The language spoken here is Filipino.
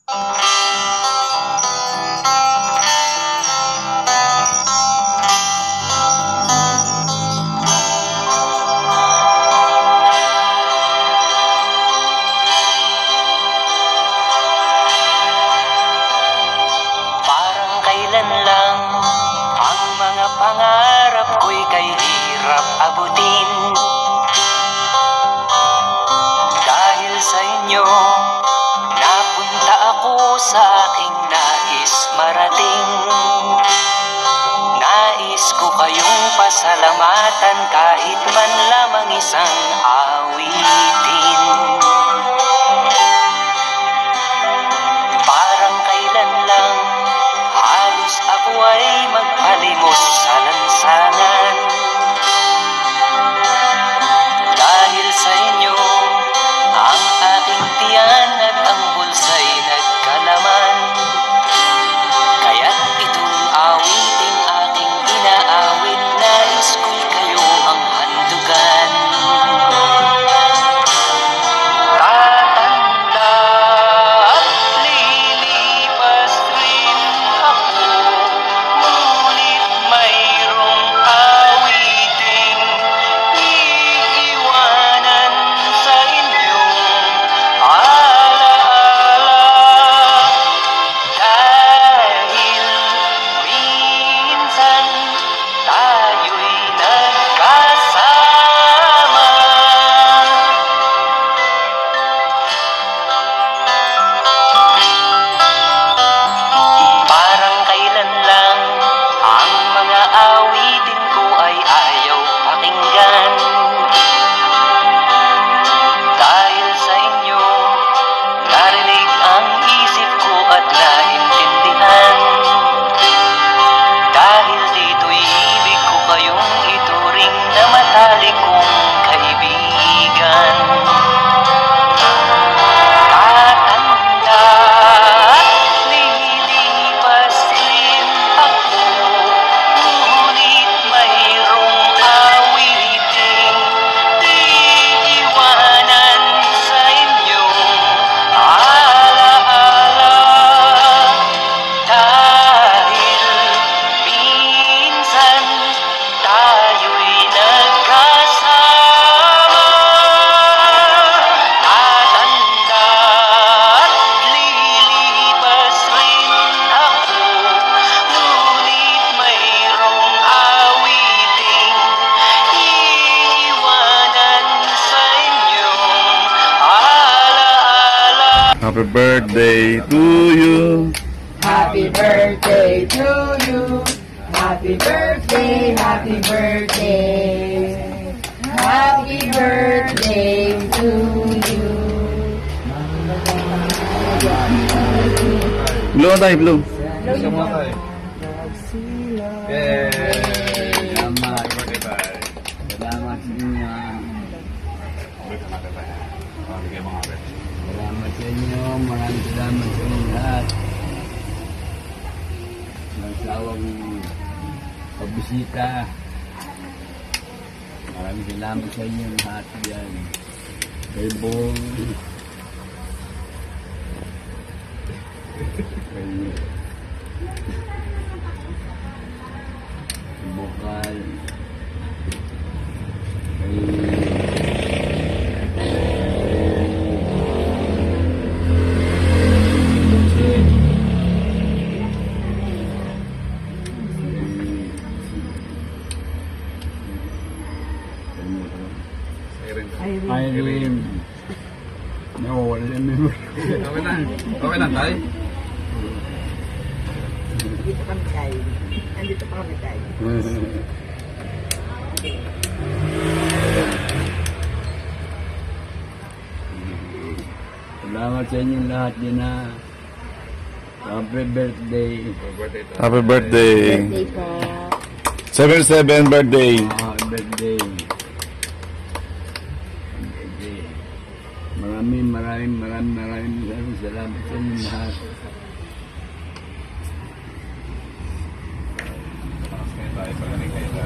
Kailan lang ang mga pangarap ko'y kay hirap abutin. Dahil sa inyo, napunta ako sa aking nais marating. Nais ko kayong pasalamatan kahit man lamang isang awitin. Parang kailan lang halos ako ay magpalimos sa lansangan. Dahil sa inyo, ang aking tiyan at ang bulsa'y nagkalaman. Kaya't itong awiting aking inaawit, nais ko'y kayo ang handugan. Dahil sa inyo, narinig ang isip ko at naintindihan. Dahil dito'y ibig ko kayong ituring na matalik kong kaibigan. Tatanda at lilipas rin ako, ngunit mayroong awiting iiwanan sa inyong alaala. Dahil minsan tayo'y nagkasama. Tatanda at lilipas rin ako, ngunit mayroong awiting iiwanan sa inyong alaala. Happy birthday to you. Happy birthday to you. Happy birthday, happy birthday. Happy birthday to you. Blow tayo, blow. Salamat. Salamat sa inyo. Salamat sa inyo. Maraming salamat sa inyo lahat. Magsawang pagbisita. Maraming salamat sa inyo lahat yan. Kay Bong. Kay Bukal. Irene. No, wala na memory. Okay lang tayo. Dito kami tayo. Andito pa kami tayo. Salamat sa inyo lahat din na. Happy birthday. Happy birthday. Birthday po. 77 birthday. Birthday. Maraming salamat sa inyo lahat. Tayo pagaling kayo.